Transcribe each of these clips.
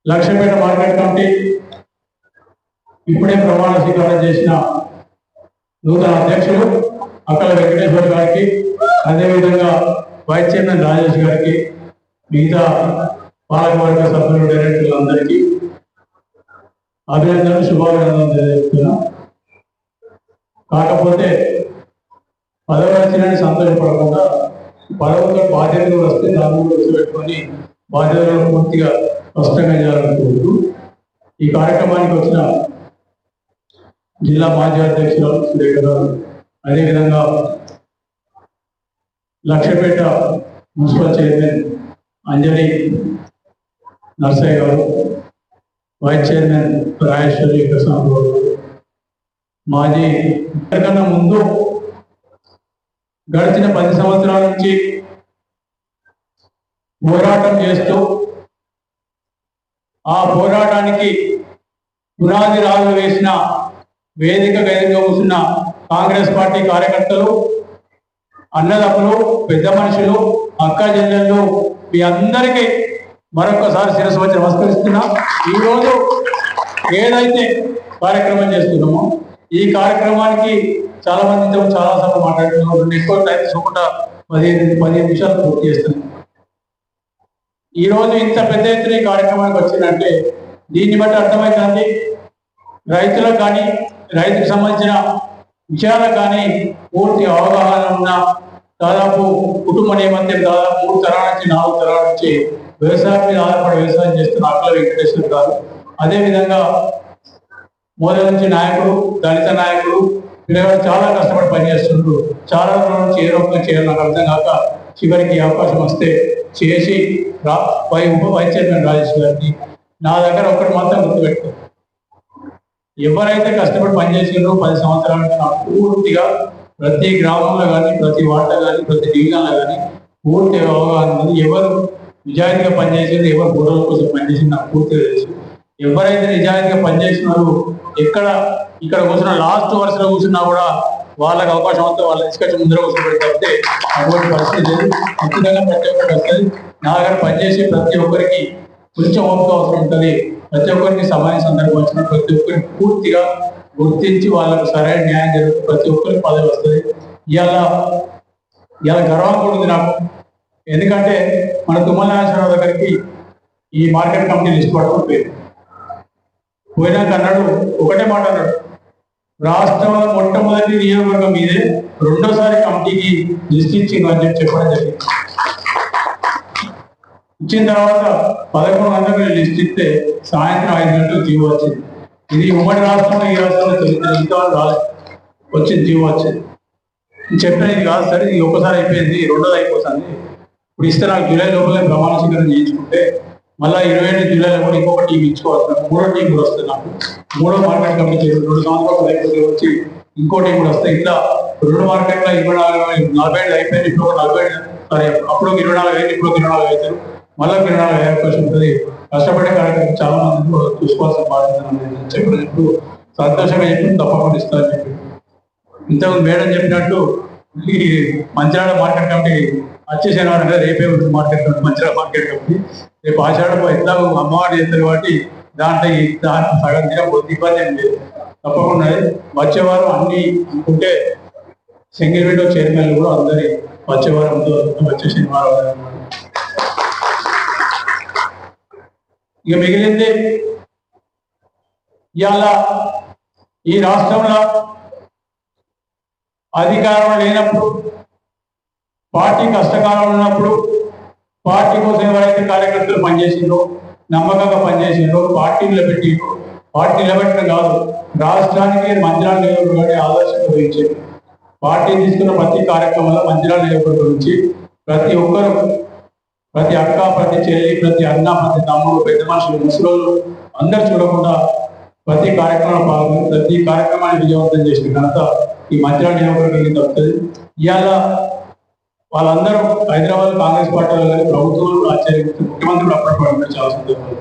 Lakshmipeta market committee ఇప్పుడే ప్రమాణ స్వీకారం చేసిన నూతన అధ్యక్షులు అక్కల వెంకటేశ్వర గారికి, అదేవిధంగా వైస్ చైర్మన్ రాజేష్ గారికి, మిగతా పాలకవర్గ సభ్యులు డైరెక్టర్లు అందరికీ అభినందనలు, శుభాభినందనలు తెలియజేస్తున్నా. కాకపోతే పదవి వచ్చినని సంతోషపడకుండా పదవితో బాధ్యతలు వస్తే దాని గురించి పెట్టుకొని బాధ్యతలను పూర్తిగా స్పష్టంగా చేయాలనుకుంటూ ఈ కార్యక్రమానికి వచ్చిన జిల్లా మాజీ అధ్యక్షురాలు సురేఖ గారు, అదేవిధంగా లక్ష్మీపేట మున్సిపల్ చైర్మన్ అంజలి నర్సయ్య గారు, వైస్ చైర్మన్ రాజేశ్వరి ప్రసాద్ గారు, మాజీ కన్నా ముందు గడిచిన 10 సంవత్సరాల నుంచి పోరాటం చేస్తూ ఆ పోరాటానికి పునాది రాళ్ళు వేసిన వేదిక కూర్చున్న కాంగ్రెస్ పార్టీ కార్యకర్తలు, అన్నదమ్ములు, పెద్ద మనుషులు, అక్క చెల్లెళ్ళు, మీ అందరికీ మరొకసారి శిరస్సు వచ్చి నమస్కరిస్తున్నా. ఈరోజు ఏదైతే కార్యక్రమం చేస్తున్నామో ఈ కార్యక్రమానికి చాలా మందితో చాలా సార్లు మాట్లాడుతున్నాం. ఎక్కువ టైం చూకుండా 15 నిమిషాలు పూర్తి చేస్తున్నాం. ఈరోజు ఇంత పెద్ద ఎత్తున ఈ కార్యక్రమానికి వచ్చిందంటే దీన్ని బట్టి అర్థమవుతుంది, రైతులకు కానీ రైతుకు సంబంధించిన విషయాలకు కానీ పూర్తి అవగాహన ఉన్న దాదాపు కుటుంబ నేపథ్యం దాదాపు 3 తరాల నుంచి 4 తరాల నుంచి వ్యవసాయం మీద ఆధారపడి వ్యవసాయం చేస్తున్న అక్కల వెంకటేశ్వర గారు, అదేవిధంగా మొదటి నుంచి నాయకుడు, దళిత నాయకుడు, పిల్లలు చాలా కష్టపడి పనిచేస్తుండ్రు. చాలా రోజుల నుంచి ఏ రకంగా చేయాలి నాకు అర్థం కాక చివరికి అవకాశం వస్తే చేసి వైస్ చైర్మన్ రాజేష్ గారికి నా దగ్గర ఒకటి మాత్రం గుర్తుపెట్టుకో, ఎవరైతే కష్టపడి పనిచేసిండ్రో 10 సంవత్సరాల నుంచి నాకు పూర్తిగా ప్రతి గ్రామంలో కానీ, ప్రతి వార్త కానీ, ప్రతి డివిజన్లో కానీ పూర్తి అవగాహన ఉంది. ఎవరు నిజాయితీగా పనిచేసింది, ఎవరు గొడవల కోసం పనిచేసింది నాకు పూర్తిగా తెలుసు. ఎవరైతే నిజాయితీగా పనిచేసినారో ఇక్కడ కూర్చున్న లాస్ట్ వరుసలో కూర్చున్నా కూడా వాళ్ళకి అవకాశం వస్తే వాళ్ళ తీసుకొచ్చి ముందర కూర్చోబెట్టి తప్పితే అటువంటి పరిస్థితి లేదు. ఖచ్చితంగా ప్రతి ఒక్కరికి వస్తుంది. నా దగ్గర పనిచేసి ప్రతి ఒక్కరికి కొంచెం ఓపిక అవసరం ఉంటుంది. ప్రతి ఒక్కరికి సమయ సందర్భం వచ్చిన ప్రతి ఒక్కరికి పూర్తిగా గుర్తించి వాళ్ళకు సరైన న్యాయం జరుగుతుంది. ప్రతి ఒక్కరికి పదవి వస్తుంది. ఇవాళ గర్వం కూడా ఉంది నాకు. ఎందుకంటే మన తుమ్మల నాగేశ్వరరావు దగ్గరికి ఈ మార్కెట్ కమిటీ లిస్ట్ పట్టుకుని పోయినాక అన్నాడు, ఒకటే మాట అన్నాడు, రాష్ట్రంలో మొట్టమొదటి నియోజకవర్గం మీదే, రెండోసారి కమిటీకి లిస్ట్ ఇచ్చింది అని చెప్పడం జరిగింది. ఇచ్చిన తర్వాత 11 గంటలకు లిస్ట్ ఇస్తే సాయంత్రం 5 గంటలకు జీవో వచ్చింది. ఇది ఉమ్మడి రాష్ట్రంలో ఈ రాష్ట్రంలో తెలియదు, ఇంతవరకు రాలేదు, వచ్చింది జీవో వచ్చింది. చెప్పిన ఇది కాదు సరే, ఇది ఒకసారి అయిపోయింది, రెండోది అయిపోతుంది. ఇప్పుడు ఇస్తే నాకు జూలై లోపలే ప్రమాణ స్వీకారం చేయించుకుంటే మళ్ళీ 27 జూలైలో కూడా ఇంకొక టీం ఇచ్చుకోవచ్చు. 3వ టీం కూడా వస్తుంది. నాకు 3వ మార్కెట్ కమిటీ 2 సంవత్సరాలు అయిపోతే వచ్చి ఇంకో టీం కూడా వస్తాయి. ఇట్లా 2 మార్కెట్లో 44 అయిపోయింది. ఇప్పుడు 40 సరే, అప్పుడు 24 ఇప్పుడు 24 అవుతారు. మళ్ళీ 24 అయ్యే అవకాశం ఉంటుంది. కష్టపడే కార్యక్రమం చాలా మంది చూసుకోవాల్సిన బాధ్యత చెప్పినప్పుడు సంతోషంగా చెప్పి తప్పకుండా ఇస్తారని చెప్పి ఇంతకుముందు మేడం చెప్పినట్టు ఈ మంచిర్యాల మార్కెట్ కమిటీ వచ్చేసాను అంటే రేపే ఉంటుంది market committee, Mancherial market committee. రేపు ఆషాఢం ఎట్లా అమ్మవారు చేస్తారు కాబట్టి దాంట్లో సగం దినం ఇబ్బంది ఏం లేదు. తప్పకుండా వచ్చేవారం అన్ని అనుకుంటే సింగిల్ విండో చైర్మన్ కూడా అందరి వచ్చేవారంతో వచ్చే శనివారం. ఇక మిగిలింది ఇవాళ ఈ రాష్ట్రంలో అధికారం లేనప్పుడు, పార్టీ కష్టకాలం ఉన్నప్పుడు పార్టీ కోసం ఎవరైతే కార్యకర్తలు పనిచేసిండ్రో, నమ్మకంగా పనిచేసిండ్రో, పార్టీ నిలబెట్టడం కాదు, రాష్ట్రానికి మంచిర్యాల నియోజకవర్గాన్ని ఆదర్శంగా వహించేది. పార్టీ తీసుకున్న ప్రతి కార్యక్రమంలో మంచిర్యాల నియోజకవర్గం నుంచి ప్రతి ఒక్కరు, ప్రతి అక్క, ప్రతి చెల్లి, ప్రతి అన్న, ప్రతి తమ్ముడు, పెద్ద మనుషులు, ముసలోళ్ళు అందరు చూడకుండా ప్రతి కార్యక్రమంలో పాల్గొని ప్రతి కార్యక్రమాన్ని విజయవంతం చేసిన ఘనత ఈ మంచిర్యాల నియోజకవర్గానికి దక్కుతుంది. ఇవాళ వాళ్ళందరూ హైదరాబాద్ కాంగ్రెస్ పార్టీలో కానీ ప్రభుత్వం ఆశ్చర్యపోతే ముఖ్యమంత్రి కూడా అప్పటిపడి చాలా సందర్భాలు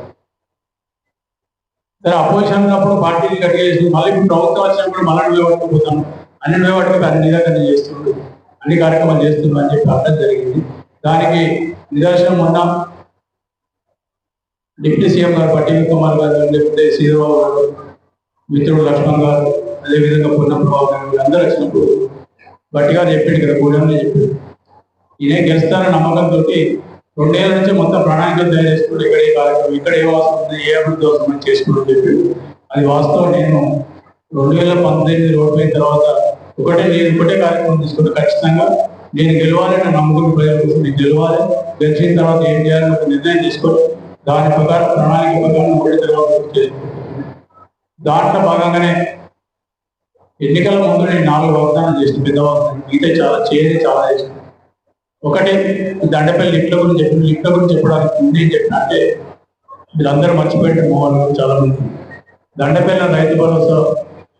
సరే అపోజిషన్ ఉన్నప్పుడు పార్టీని గట్టిగా చేసి మళ్ళీ ఇప్పుడు ప్రభుత్వం వచ్చినప్పుడు మళ్ళీ నిలబట్టుకుపోతాను, అన్ని నిలబట్టుకుని అన్ని నిరాకరణ చేస్తుండ్రు, అన్ని కార్యక్రమాలు చేస్తుండ్రు అని చెప్పి అర్థం జరిగింది. దానికి నిదర్శనం మొన్న డిప్యూటీ సీఎం గారు పట్టి కుమార్ గారు, డిప్యూటీ శ్రీరావు గారు, మిత్రుడు లక్ష్మణ్ గారు, అదేవిధంగా పున్న ప్రభావ్ గారు వీళ్ళందరూ వచ్చినప్పుడు గట్టిగా చెప్పిండు కదా, కూడని చెప్పిండు. ఈయనే గెలుస్తారన్న నమ్మకంతో 2 ఏళ్ళ నుంచి మొత్తం ప్రణాళికలు తయారు చేసుకుంటూ ఇక్కడ ఏ కార్యక్రమం, ఇక్కడ ఏ వాస్తవం ఉంది, ఏ అభివృద్ధి అవసరం చేసుకుంటూ చెప్పి అది వాస్తవం. నేను 2019 ఓడిపోయిన తర్వాత నేను ఒకటే కార్యక్రమం తీసుకుంటే ఖచ్చితంగా నేను గెలవాలని నమ్మకం ప్రజల కోసం నేను గెలవాలి. గెలిచిన తర్వాత ఏం చేయాలని ఒక నిర్ణయం తీసుకొని దాని ప్రకారం ప్రణాళిక ప్రకారం ఒకటి తర్వాత చేసుకుంటున్నాను. దాంట్లో భాగంగానే ఎన్నికల ముందు నేను 4 వాగ్దానాలు చేసిన, పెద్ద వాగ్దానం. మిగతా చాలా చేసిన. ఒకటి దండపల్లి లిఫ్ట్ల గురించి చెప్పడానికి ముందు ఏం చెప్పిన అంటే, మీరందరూ మర్చిపోయిన మోహన్ చాలా మంది దండపల్లి రైతు భరోసా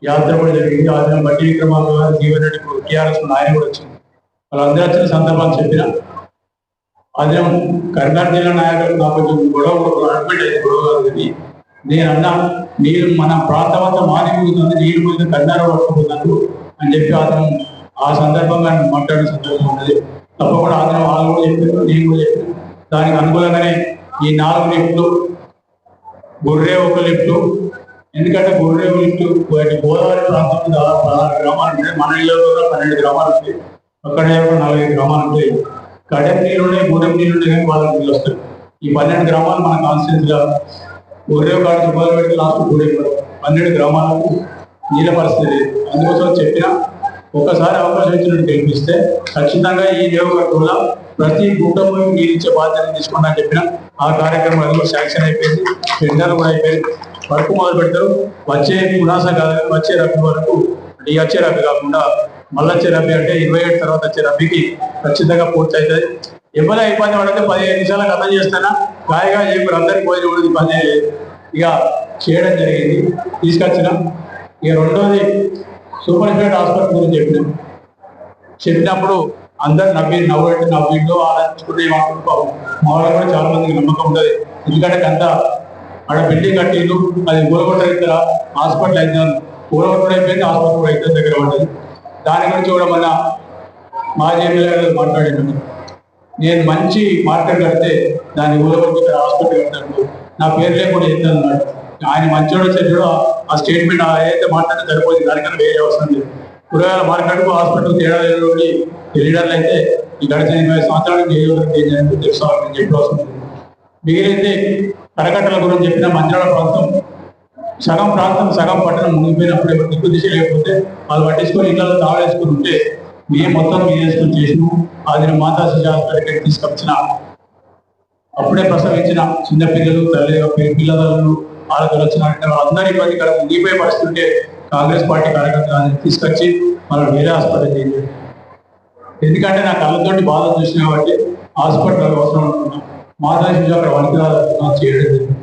యాత్ర కూడా జరిగింది. ఆ బట్టి విక్రమార్క గారు, జీవన్ రెడ్డి, టీఆర్ఎస్ ఆయన కూడా వచ్చింది. వాళ్ళందరూ వచ్చిన సందర్భాలు చెప్పిన అదే కరీంనగర్ జిల్లా నాయకులు నాకు కొంచెం గొడవ అడ్మిట్ కాదు. నేను అన్నా, నీరు మన ప్రాంతం అంతా మారిపోతుంది, నీరు పోయింది, కరీంనగర్ పట్టుకుపోతాను అని చెప్పి అతను ఆ సందర్భంగా మాట్లాడిన సందర్భం ఉన్నది. తప్పకుండా అతను వాళ్ళు కూడా చెప్పారు, నేను కూడా చెప్పాను. దానికి అనుకూలంగానే ఈ 4 లిఫ్ట్లు, గొర్రె ఒక లిఫ్టు. ఎందుకంటే గొర్రె లిఫ్టు గోదావరి ప్రాంతంలో దాదాపు 16 గ్రామాలు ఉంటాయి. మన ఇళ్ళలో కూడా 12 గ్రామాలు ఉంటాయి. అక్కడ 45 గ్రామాలు ఉంటాయి. కడెం నీళ్ళు, గూడెం నీళ్ళు కానీ వాళ్ళకి నీళ్ళు వస్తాయి. ఈ 12 గ్రామాలు మన కాన్స్టిట్యూన్సీలో గొర్రె కాడికి మొదలు పెడితే లాస్ట్ గూడెం 12 గ్రామాలకు నీళ్ళ పరిస్థితి. అందుకోసం చెప్పిన ఒకసారి అవకాశం ఇచ్చినట్టు గెలిపిస్తే ఖచ్చితంగా ఈ నియోజకవర్గంలో ప్రతి కుటుంబం నీళ్ళు ఇచ్చే బాధ్యత తీసుకున్నా చెప్పిన. ఆ కార్యక్రమం శాంక్షన్ అయిపోయింది, టెండర్లు కూడా అయిపోయింది. వర్క్ మొదలు పెడతారు. వచ్చే పునాస కాదు, వచ్చే రబ్బీ వరకు, ఈ వచ్చే రబ్బీ కాకుండా మళ్ళీ వచ్చే రబ్బీ అంటే 27 తర్వాత వచ్చే రబ్బీకి ఖచ్చితంగా పూర్తి అవుతుంది. ఎవరైనా ఇబ్బంది పడితే 15 నిమిషాలకు అర్థం చేస్తానా, గాయగా చెప్పారు అందరికి పోయి కూడా ఇబ్బంది ఇక చేయడం జరిగింది, తీసుకొచ్చిన. ఇక రెండోది సూపర్ స్పెషాలిటీ హాస్పిటల్ గురించి చెప్పినప్పుడు అందరు నవ్విండు ఆలోచించుకుంటే ఏమనుకుంటాం. మా వాళ్ళు కూడా చాలా మందికి నమ్మకం ఉంటుంది. ఎందుకంటే అంతా ఆడ బిల్డింగ్ కట్టిండు, అది ఊరగొట్ట ఇద్దరు హాస్పిటల్ అయినా ఊరగొట్ట అయిపోయింది, హాస్పిటల్ కూడా ఇద్దరు దగ్గర ఉంటుంది. దాని గురించి కూడా మన మాజీ ఎమ్మెల్యే గారు మాట్లాడాను. నేను మంచి మార్కెట్ కడితే దాన్ని ఊరగొట్టి హాస్పిటల్ కట్టాను, నా పేరు లేకుండా చెప్తాను అన్నాడు. ఆయన మంచోడు చెడ్డో ఆ స్టేట్మెంట్ ఏదైతే మాట్లాడితే సరిపోతుంది, దానికన్నా వేరే అవసరం లేదు. కూరగాయల మార్కెట్కు హాస్పిటల్ తేడా లేని లీడర్లు అయితే ఈ గడిచిన 20 సంవత్సరాలకు తెలుసుకోవాలని చెప్పి అవసరం లేదు. మిగిలింది కరకట్టల గురించి చెప్పిన మంత్రాల ప్రాంతం సగం పట్టణం మునిగిపోయినప్పుడు ఎవరు దిక్కు దిశ లేకపోతే వాళ్ళు పట్టించుకొని ఇళ్లలో తాళేసుకుని ఉంటే మేము మొత్తం వేసుకొని చేసినాము. అది మాతా శిశు హాస్పిటల్కి తీసుకొచ్చిన, అప్పుడే ప్రసవించిన చిన్న పిల్లలు, పిల్లలు వాళ్ళకి వచ్చిన అందరి ఇబ్బంది ఇక్కడ మునిగిపోయే పరిస్థితి ఉంటే కాంగ్రెస్ పార్టీ కార్యకర్తలు తీసుకొచ్చి మనం వేరే హాస్పిటల్ చేయాలి. ఎందుకంటే నా కళ్ళతోటి బాధ చూసిన కాబట్టి హాస్పిటల్ అవసరం అనుకున్నాం. మాతా శిశు అక్కడ వణికి చేయడం జరిగింది.